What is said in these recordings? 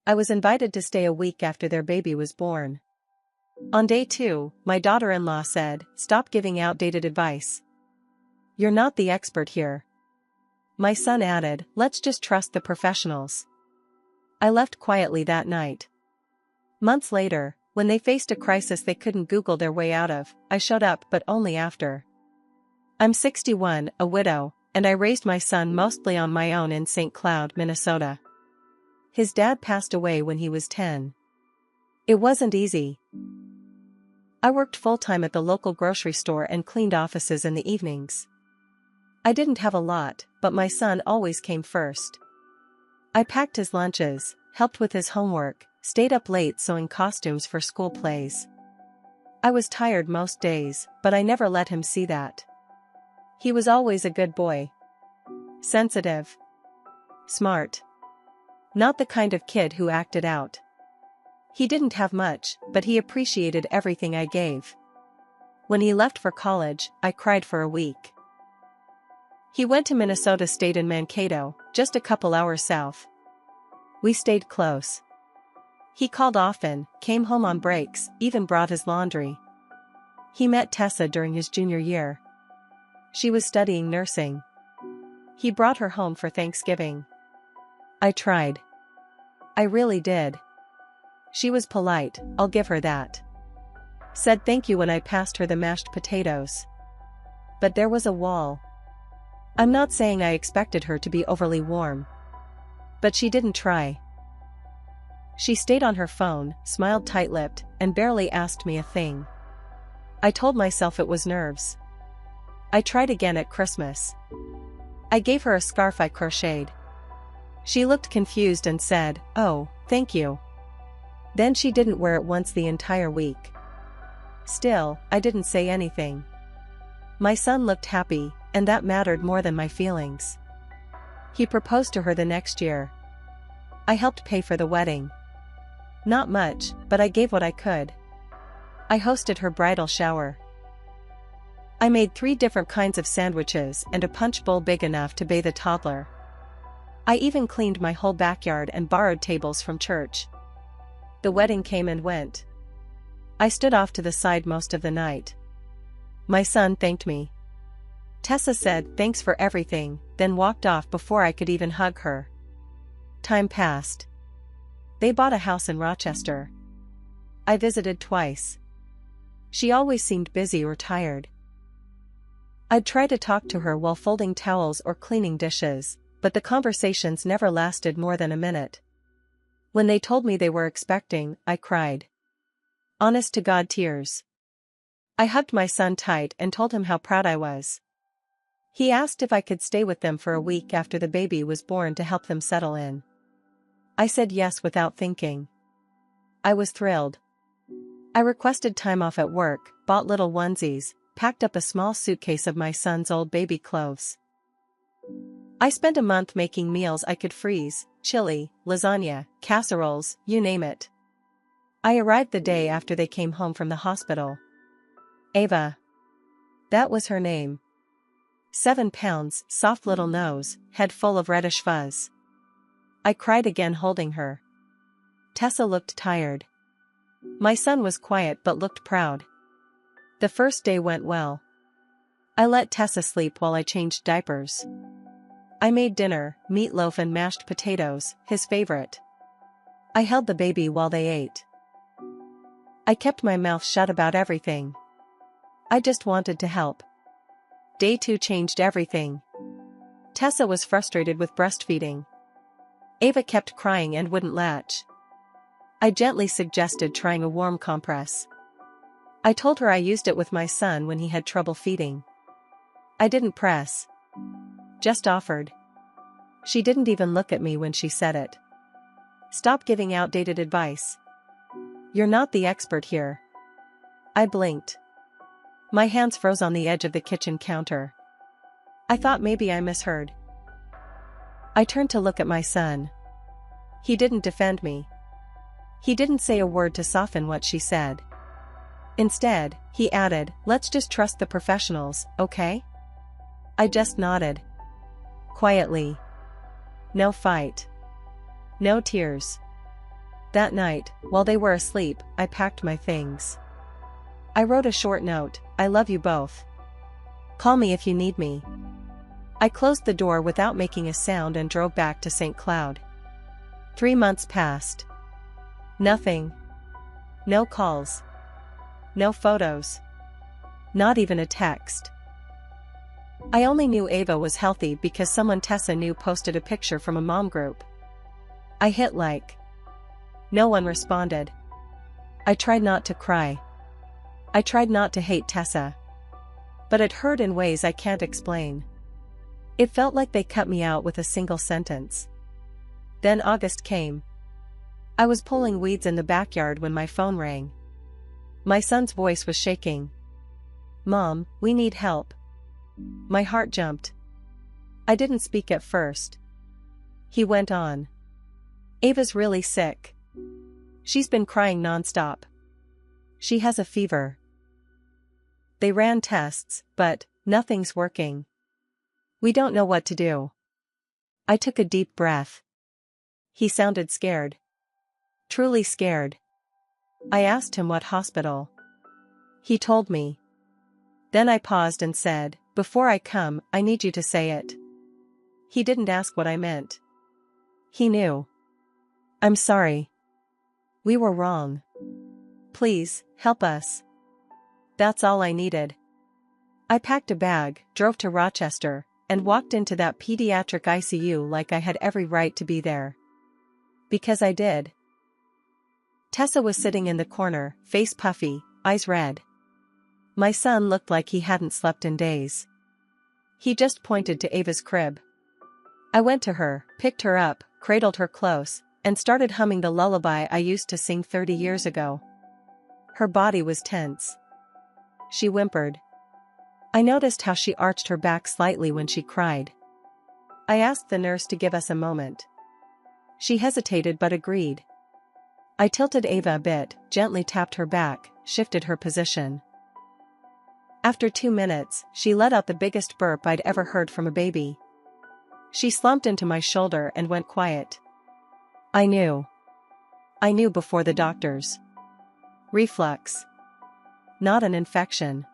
I was invited to stay a week after their baby was born. On day 2, my daughter-in-law said, "Stop giving outdated advice. You're not the expert here." My son added, "Let's just trust the professionals." I left quietly that night. Months later, when they faced a crisis they couldn't Google their way out of, I showed up, but only after. I'm 61, a widow, and I raised my son mostly on my own in St. Cloud, Minnesota. His dad passed away when he was 10. It wasn't easy. I worked full-time at the local grocery store and cleaned offices in the evenings. I didn't have a lot, but my son always came first. I packed his lunches, helped with his homework, stayed up late sewing costumes for school plays. I was tired most days, but I never let him see that. He was always a good boy. Sensitive. Smart. Not the kind of kid who acted out. He didn't have much, but he appreciated everything I gave. When he left for college, I cried for a week. He went to Minnesota State in Mankato, just a couple hours south. We stayed close. He called often, came home on breaks, even brought his laundry. He met Tessa during his junior year. She was studying nursing. He brought her home for Thanksgiving. I tried. I really did. She was polite, I'll give her that. Said thank you when I passed her the mashed potatoes. But there was a wall. I'm not saying I expected her to be overly warm. But she didn't try. She stayed on her phone, smiled tight-lipped, and barely asked me a thing. I told myself it was nerves. I tried again at Christmas. I gave her a scarf I crocheted. She looked confused and said, "Oh, thank you." Then she didn't wear it once the entire week. Still, I didn't say anything. My son looked happy, and that mattered more than my feelings. He proposed to her the next year. I helped pay for the wedding. Not much, but I gave what I could. I hosted her bridal shower. I made 3 different kinds of sandwiches and a punch bowl big enough to bathe a toddler. I even cleaned my whole backyard and borrowed tables from church. The wedding came and went. I stood off to the side most of the night. My son thanked me. Tessa said thanks for everything, then walked off before I could even hug her. Time passed. They bought a house in Rochester. I visited twice. She always seemed busy or tired. I'd try to talk to her while folding towels or cleaning dishes, but the conversations never lasted more than a minute. When they told me they were expecting, I cried. Honest to God tears. I hugged my son tight and told him how proud I was. He asked if I could stay with them for a week after the baby was born to help them settle in. I said yes without thinking. I was thrilled. I requested time off at work, bought little onesies, packed up a small suitcase of my son's old baby clothes. I spent a month making meals I could freeze, chili, lasagna, casseroles, you name it. I arrived the day after they came home from the hospital. Ava. That was her name. 7 pounds, soft little nose, head full of reddish fuzz. I cried again holding her. Tessa looked tired. My son was quiet but looked proud. The first day went well. I let Tessa sleep while I changed diapers. I made dinner, meatloaf and mashed potatoes, his favorite. I held the baby while they ate. I kept my mouth shut about everything. I just wanted to help. Day 2 changed everything. Tessa was frustrated with breastfeeding. Ava kept crying and wouldn't latch. I gently suggested trying a warm compress. I told her I used it with my son when he had trouble feeding. I didn't press. Just offered. She didn't even look at me when she said it. Stop giving outdated advice. You're not the expert here. I blinked. My hands froze on the edge of the kitchen counter. I thought maybe I misheard. I turned to look at my son. He didn't defend me. He didn't say a word to soften what she said. Instead, he added, "Let's just trust the professionals, okay?" I just nodded. Quietly. No fight. No tears. That night, while they were asleep, I packed my things. I wrote a short note, "I love you both. Call me if you need me." I closed the door without making a sound and drove back to St. Cloud. 3 months passed. Nothing. No calls. No photos. Not even a text. I only knew Ava was healthy because someone Tessa knew posted a picture from a mom group. I hit like. No one responded. I tried not to cry. I tried not to hate Tessa. But it hurt in ways I can't explain. It felt like they cut me out with a single sentence. Then August came. I was pulling weeds in the backyard when my phone rang. My son's voice was shaking. "Mom, we need help." My heart jumped. I didn't speak at first. He went on. "Ava's really sick. She's been crying nonstop. She has a fever. They ran tests, but nothing's working. We don't know what to do." I took a deep breath. He sounded scared. Truly scared. I asked him what hospital. He told me. Then I paused and said, "Before I come, I need you to say it." He didn't ask what I meant. He knew. "I'm sorry. We were wrong. Please, help us." That's all I needed. I packed a bag, drove to Rochester, and walked into that pediatric ICU like I had every right to be there. Because I did. Tessa was sitting in the corner, face puffy, eyes red. My son looked like he hadn't slept in days. He just pointed to Ava's crib. I went to her, picked her up, cradled her close, and started humming the lullaby I used to sing 30 years ago. Her body was tense. She whimpered. I noticed how she arched her back slightly when she cried. I asked the nurse to give us a moment. She hesitated but agreed. I tilted Ava a bit, gently tapped her back, shifted her position. After 2 minutes, she let out the biggest burp I'd ever heard from a baby. She slumped into my shoulder and went quiet. I knew. I knew before the doctors. Reflux. Not an infection.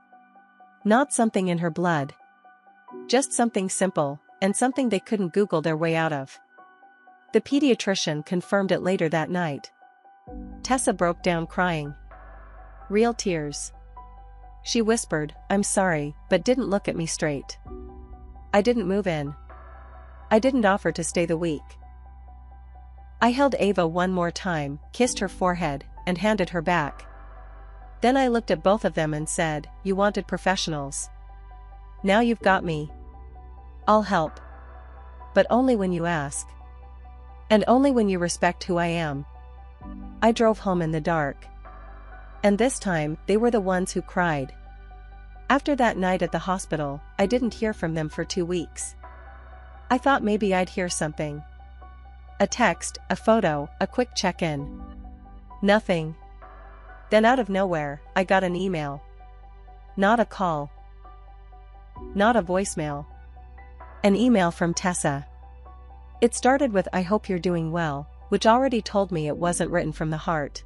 Not something in her blood. Just something simple, and something they couldn't Google their way out of. The pediatrician confirmed it later that night. Tessa broke down crying. Real tears. She whispered, "I'm sorry," but didn't look at me straight. I didn't move in. I didn't offer to stay the week. I held Ava one more time, kissed her forehead, and handed her back. Then I looked at both of them and said, "You wanted professionals. Now you've got me. I'll help. But only when you ask. And only when you respect who I am." I drove home in the dark. And this time, they were the ones who cried. After that night at the hospital, I didn't hear from them for 2 weeks. I thought maybe I'd hear something. A text, a photo, a quick check-in. Nothing. Then out of nowhere, I got an email. Not a call. Not a voicemail. An email from Tessa. It started with "I hope you're doing well," which already told me it wasn't written from the heart.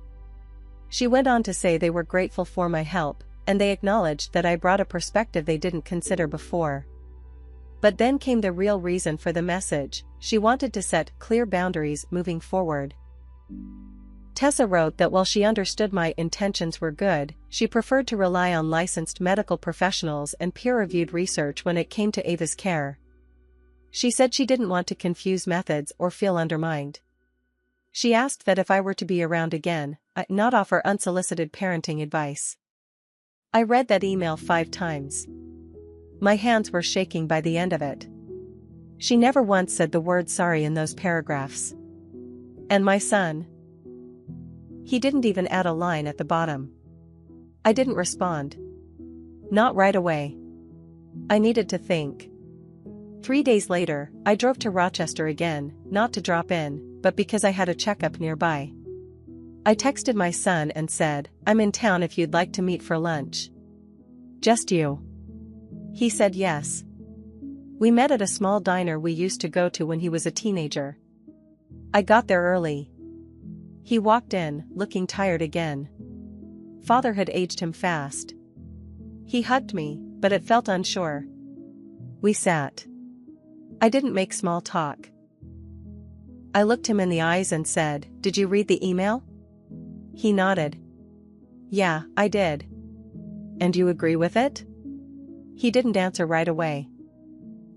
She went on to say they were grateful for my help, and they acknowledged that I brought a perspective they didn't consider before. But then came the real reason for the message. She wanted to set clear boundaries moving forward. Tessa wrote that while she understood my intentions were good, she preferred to rely on licensed medical professionals and peer-reviewed research when it came to Ava's care. She said she didn't want to confuse methods or feel undermined. She asked that if I were to be around again, I not offer unsolicited parenting advice. I read that email 5 times. My hands were shaking by the end of it. She never once said the word sorry in those paragraphs. And my son? He didn't even add a line at the bottom. I didn't respond. Not right away. I needed to think. 3 days later, I drove to Rochester again, not to drop in, but because I had a checkup nearby. I texted my son and said, "I'm in town if you'd like to meet for lunch." "Just you?" He said yes. We met at a small diner we used to go to when he was a teenager. I got there early. He walked in, looking tired again. Father had aged him fast. He hugged me, but it felt unsure. We sat. I didn't make small talk. I looked him in the eyes and said, "Did you read the email?" He nodded. "Yeah, I did." "And you agree with it?" He didn't answer right away.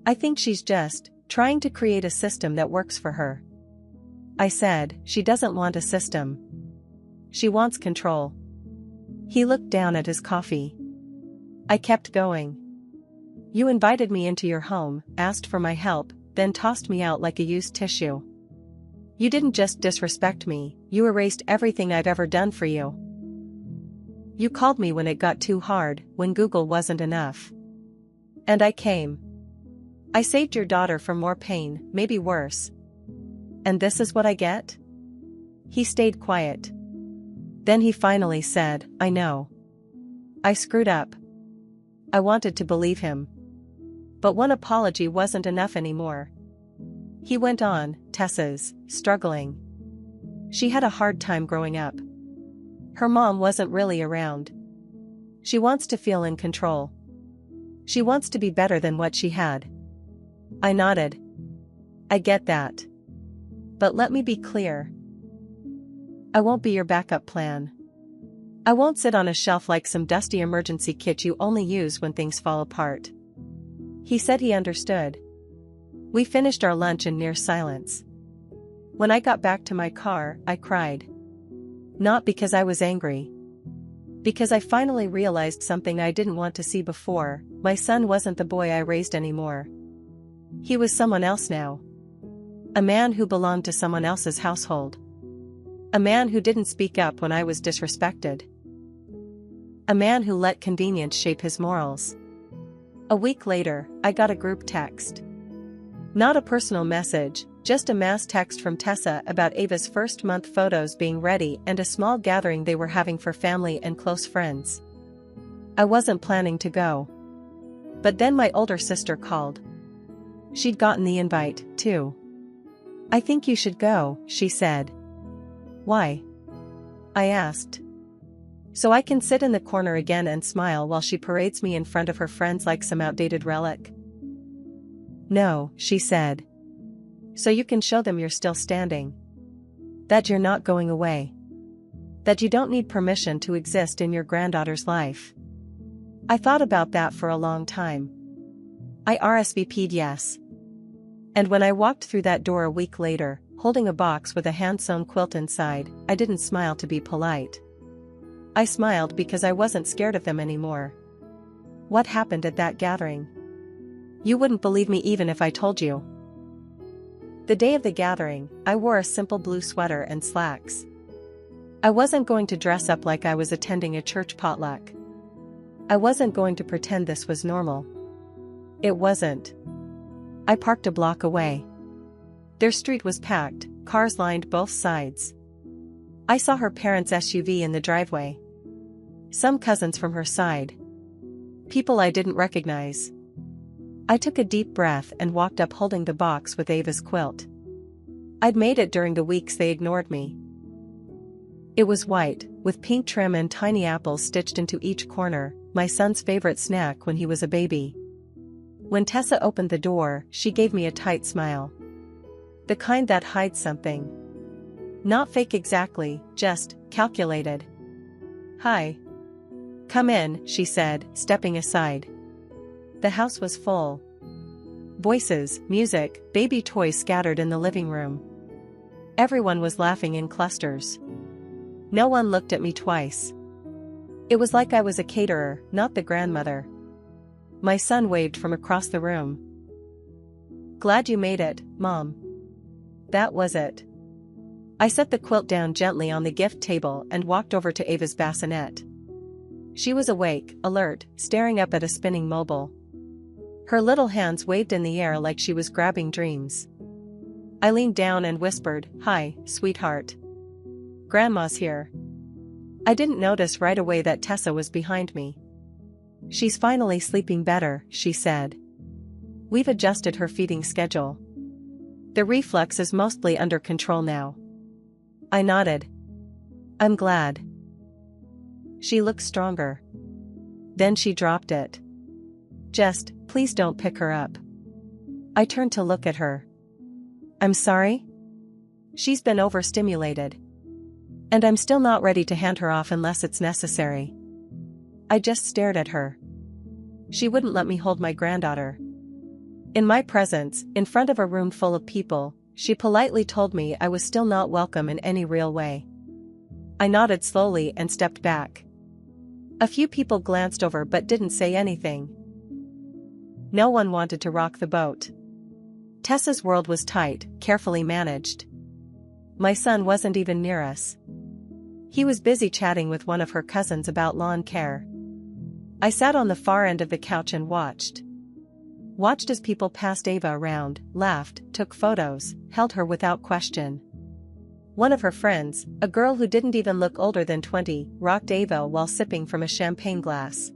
"I think she's just trying to create a system that works for her." I said, "She doesn't want a system. She wants control." He looked down at his coffee. I kept going. "You invited me into your home, asked for my help, then tossed me out like a used tissue. You didn't just disrespect me, you erased everything I've ever done for you. You called me when it got too hard, when Google wasn't enough. And I came. I saved your daughter from more pain, maybe worse. And this is what I get?" He stayed quiet. Then he finally said, "I know. I screwed up." I wanted to believe him. But one apology wasn't enough anymore. He went on, "Tessa's struggling. She had a hard time growing up. Her mom wasn't really around. She wants to feel in control. She wants to be better than what she had." I nodded. "I get that. But let me be clear. I won't be your backup plan. I won't sit on a shelf like some dusty emergency kit you only use when things fall apart." He said he understood. We finished our lunch in near silence. When I got back to my car, I cried. Not because I was angry. Because I finally realized something I didn't want to see before: my son wasn't the boy I raised anymore. He was someone else now. A man who belonged to someone else's household. A man who didn't speak up when I was disrespected. A man who let convenience shape his morals. A week later, I got a group text. Not a personal message, just a mass text from Tessa about Ava's first month photos being ready and a small gathering they were having for family and close friends. I wasn't planning to go. But then my older sister called. She'd gotten the invite, too. "I think you should go," she said. "Why?" I asked. "So I can sit in the corner again and smile while she parades me in front of her friends like some outdated relic?" "No," she said. "So you can show them you're still standing. That you're not going away. That you don't need permission to exist in your granddaughter's life." I thought about that for a long time. I RSVP'd yes. And when I walked through that door a week later, holding a box with a hand-sewn quilt inside, I didn't smile to be polite. I smiled because I wasn't scared of them anymore. What happened at that gathering? You wouldn't believe me even if I told you. The day of the gathering, I wore a simple blue sweater and slacks. I wasn't going to dress up like I was attending a church potluck. I wasn't going to pretend this was normal. It wasn't. I parked a block away. Their street was packed, cars lined both sides. I saw her parents' SUV in the driveway. Some cousins from her side. People I didn't recognize. I took a deep breath and walked up holding the box with Ava's quilt. I'd made it during the weeks they ignored me. It was white, with pink trim and tiny apples stitched into each corner, my son's favorite snack when he was a baby. When Tessa opened the door, she gave me a tight smile. The kind that hides something. Not fake exactly, just calculated. "Hi. Come in," she said, stepping aside. The house was full. Voices, music, baby toys scattered in the living room. Everyone was laughing in clusters. No one looked at me twice. It was like I was a caterer, not the grandmother. My son waved from across the room. "Glad you made it, Mom." That was it. I set the quilt down gently on the gift table and walked over to Ava's bassinet. She was awake, alert, staring up at a spinning mobile. Her little hands waved in the air like she was grabbing dreams. I leaned down and whispered, "Hi, sweetheart. Grandma's here." I didn't notice right away that Tessa was behind me. "She's finally sleeping better," she said. "We've adjusted her feeding schedule. The reflux is mostly under control now." I nodded. I'm glad. She looked stronger. Then she dropped it. Just, please don't pick her up. I turned to look at her. I'm sorry? She's been overstimulated. And I'm still not ready to hand her off unless it's necessary. I just stared at her. She wouldn't let me hold my granddaughter. In my presence, in front of a room full of people, she politely told me I was still not welcome in any real way. I nodded slowly and stepped back. A few people glanced over but didn't say anything. No one wanted to rock the boat. Tessa's world was tight, carefully managed. My son wasn't even near us. He was busy chatting with one of her cousins about lawn care. I sat on the far end of the couch and watched. Watched as people passed Ava around, laughed, took photos, held her without question. One of her friends, a girl who didn't even look older than 20, rocked Ava while sipping from a champagne glass.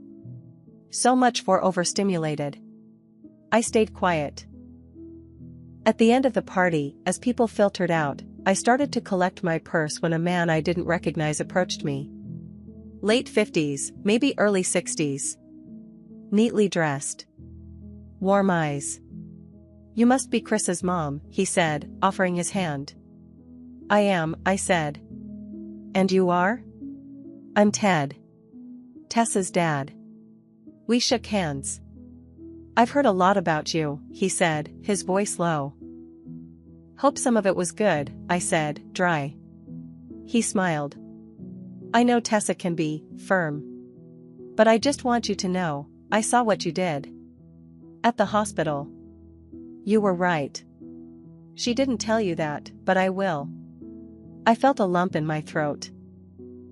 So much for overstimulated. I stayed quiet. At the end of the party, as people filtered out, I started to collect my purse when a man I didn't recognize approached me. Late 50s, maybe early 60s. Neatly dressed. Warm eyes. You must be Chris's mom, he said, offering his hand. I am, I said. And you are? I'm Ted. Tessa's dad. We shook hands. I've heard a lot about you, he said, his voice low. Hope some of it was good, I said, dry. He smiled. I know Tessa can be firm. But I just want you to know, I saw what you did. At the hospital. You were right. She didn't tell you that, but I will. I felt a lump in my throat.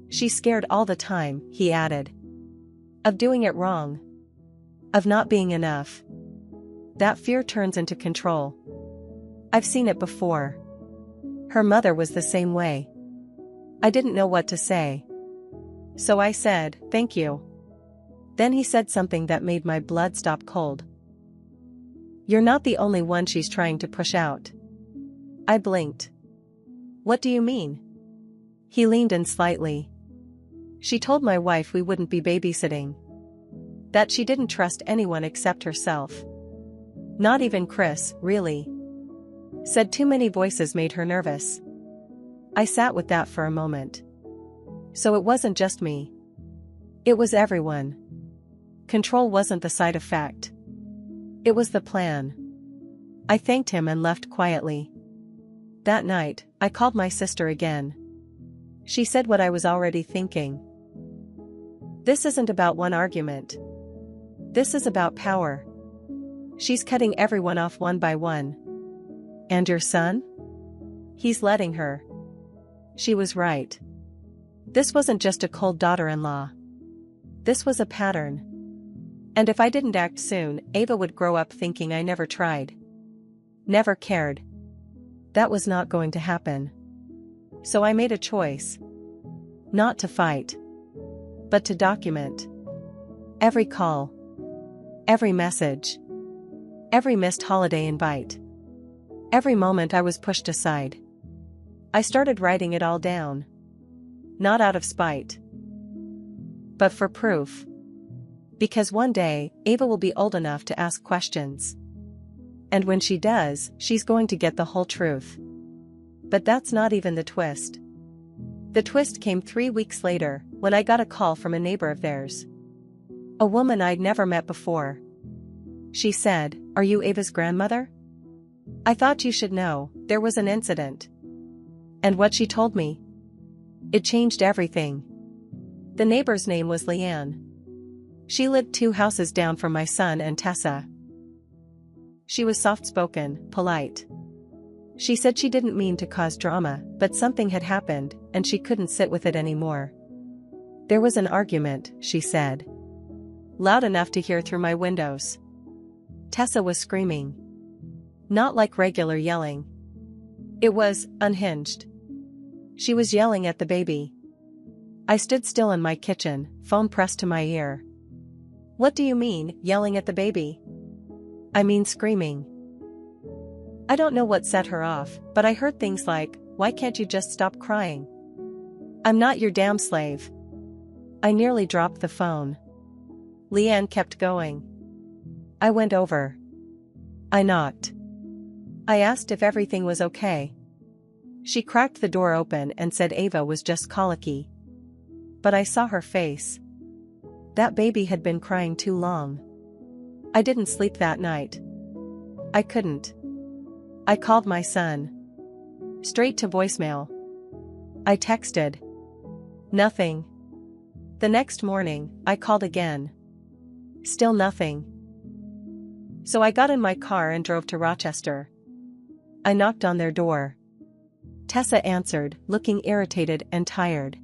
She's scared all the time, he added. Of doing it wrong. Of not being enough. That fear turns into control. I've seen it before. Her mother was the same way. I didn't know what to say. So I said, thank you. Then he said something that made my blood stop cold. You're not the only one she's trying to push out. I blinked. What do you mean? He leaned in slightly. She told my wife we wouldn't be babysitting. That she didn't trust anyone except herself. Not even Chris, really. Said too many voices made her nervous. I sat with that for a moment. So it wasn't just me. It was everyone. Control wasn't the side effect. It was the plan. I thanked him and left quietly. That night, I called my sister again. She said what I was already thinking. This isn't about one argument. This is about power. She's cutting everyone off one by one. And your son? He's letting her. She was right. This wasn't just a cold daughter-in-law. This was a pattern. And if I didn't act soon, Ava would grow up thinking I never tried. Never cared. That was not going to happen. So I made a choice. Not to fight. But to document. Every call. Every message. Every missed holiday invite. Every moment I was pushed aside. I started writing it all down. Not out of spite. But for proof. Because one day, Ava will be old enough to ask questions. And when she does, she's going to get the whole truth. But that's not even the twist. The twist came 3 weeks later, when I got a call from a neighbor of theirs. A woman I'd never met before. She said, "Are you Ava's grandmother? I thought you should know, there was an incident." And what she told me? It changed everything. The neighbor's name was Leanne. She lived 2 houses down from my son and Tessa. She was soft-spoken, polite. She said she didn't mean to cause drama, but something had happened, and she couldn't sit with it anymore. There was an argument, she said. Loud enough to hear through my windows. Tessa was screaming. Not like regular yelling. It was unhinged. She was yelling at the baby. I stood still in my kitchen, phone pressed to my ear. What do you mean, yelling at the baby? I mean screaming. I don't know what set her off, but I heard things like, "Why can't you just stop crying?" I'm not your damn slave. I nearly dropped the phone. Leanne kept going. I went over. I knocked. I asked if everything was okay. She cracked the door open and said Ava was just colicky. But I saw her face. That baby had been crying too long. I didn't sleep that night. I couldn't. I called my son. Straight to voicemail. I texted. Nothing. The next morning, I called again. Still nothing. So I got in my car and drove to Rochester. I knocked on their door. Tessa answered, looking irritated and tired.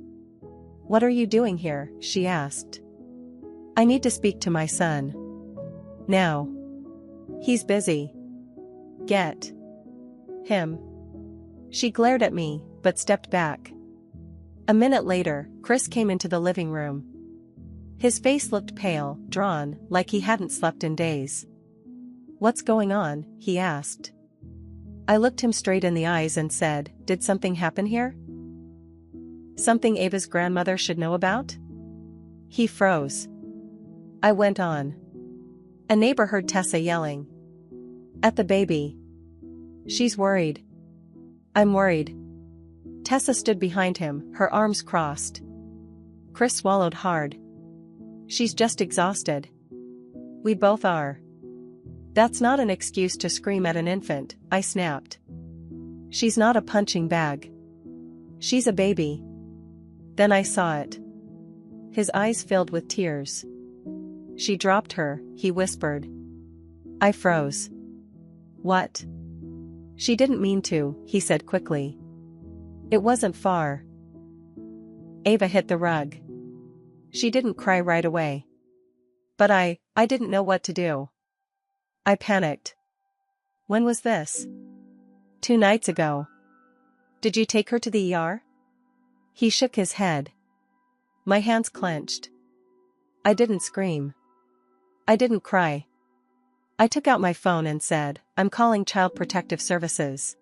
"What are you doing here?" she asked. "I need to speak to my son. Now. He's busy. Get him." She glared at me, but stepped back. A minute later, Chris came into the living room. His face looked pale, drawn, like he hadn't slept in days. "What's going on?" he asked. I looked him straight in the eyes and said, "Did something happen here? Something Ava's grandmother should know about?" He froze. I went on. A neighbor heard Tessa yelling at the baby. "She's worried." "I'm worried." Tessa stood behind him, her arms crossed. Chris swallowed hard. "She's just exhausted." "We both are." "That's not an excuse to scream at an infant," I snapped. "She's not a punching bag. She's a baby." Then I saw it. His eyes filled with tears. "She dropped her," he whispered. I froze. "What?" "She didn't mean to," he said quickly. "It wasn't far." Ava hit the rug. She didn't cry right away. But I didn't know what to do. I panicked. "When was this?" "2 nights ago." "Did you take her to the ER?" He shook his head. My hands clenched. I didn't scream. I didn't cry. I took out my phone and said, "I'm calling Child Protective Services."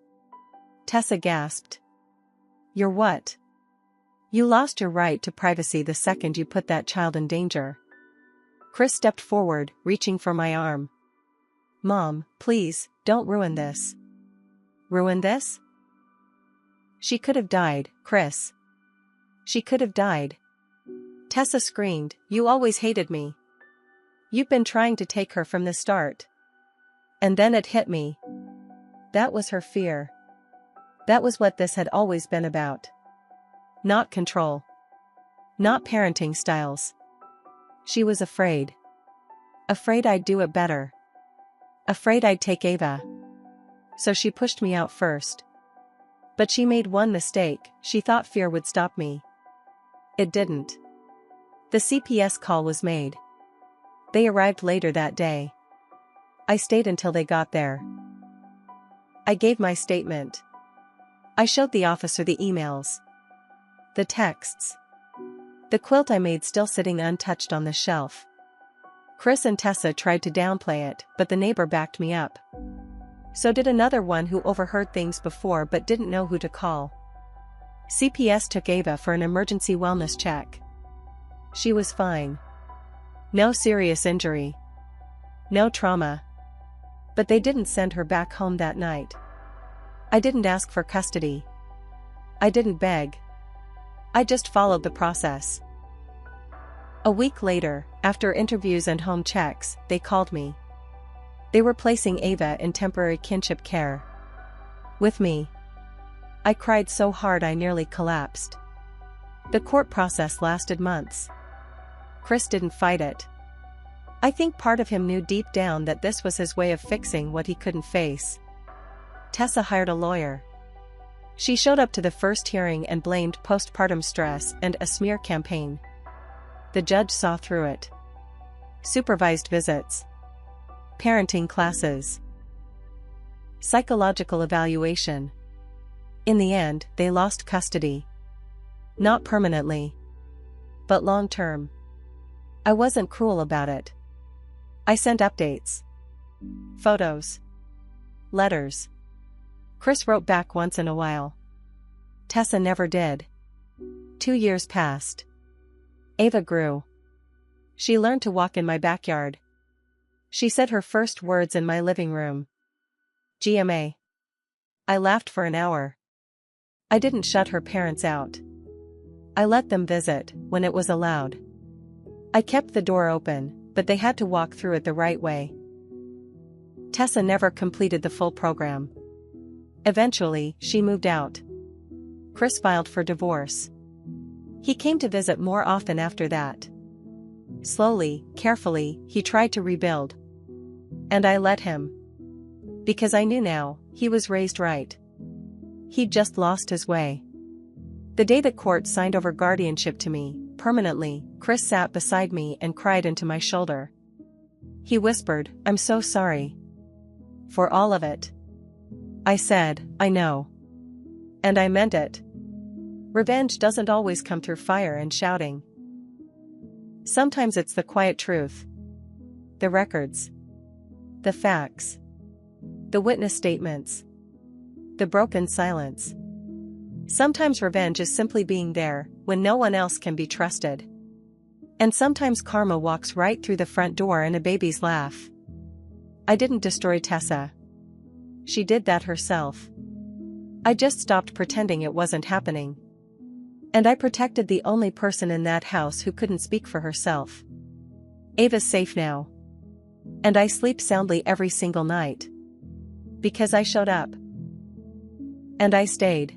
Tessa gasped. "You're what?" "You lost your right to privacy the second you put that child in danger." Chris stepped forward, reaching for my arm. "Mom, please, don't ruin this." "Ruin this?" "She could have died, Chris. She could have died." Tessa screamed, "You always hated me. You've been trying to take her from the start." And then it hit me. That was her fear. That was what this had always been about. Not control. Not parenting styles. She was afraid. Afraid I'd do it better. Afraid I'd take Ava. So she pushed me out first. But she made one mistake. She thought fear would stop me. It didn't. The CPS call was made. They arrived later that day. I stayed until they got there. I gave my statement. I showed the officer the emails. The texts. The quilt I made still sitting untouched on the shelf. Chris and Tessa tried to downplay it, but the neighbor backed me up. So did another one who overheard things before but didn't know who to call. CPS took Ava for an emergency wellness check. She was fine. No serious injury. No trauma. But they didn't send her back home that night. I didn't ask for custody. I didn't beg. I just followed the process. A week later, after interviews and home checks, they called me. They were placing Ava in temporary kinship care. With me. I cried so hard I nearly collapsed. The court process lasted months. Chris didn't fight it. I think part of him knew deep down that this was his way of fixing what he couldn't face. Tessa hired a lawyer. She showed up to the first hearing and blamed postpartum stress and a smear campaign. The judge saw through it. Supervised visits. Parenting classes. Psychological evaluation. In the end, they lost custody. Not permanently. But long term. I wasn't cruel about it. I sent updates. Photos. Letters. Chris wrote back once in a while. Tessa never did. 2 years passed. Ava grew. She learned to walk in my backyard. She said her first words in my living room. GMA. I laughed for an hour. I didn't shut her parents out. I let them visit when it was allowed. I kept the door open, but they had to walk through it the right way. Tessa never completed the full program. Eventually, she moved out. Chris filed for divorce. He came to visit more often after that. Slowly, carefully, he tried to rebuild. And I let him. Because I knew now, he was raised right. He'd just lost his way. The day the court signed over guardianship to me, permanently, Chris sat beside me and cried into my shoulder. He whispered, "I'm so sorry. For all of it." I said, "I know. And I meant it. Revenge doesn't always come through fire and shouting. Sometimes it's the quiet truth. The records. The facts. The witness statements. The broken silence. Sometimes revenge is simply being there when no one else can be trusted. And sometimes karma walks right through the front door in a baby's laugh. I didn't destroy Tessa. She did that herself. I just stopped pretending it wasn't happening. And I protected the only person in that house who couldn't speak for herself. Ava's safe now. And I sleep soundly every single night. Because I showed up. And I stayed.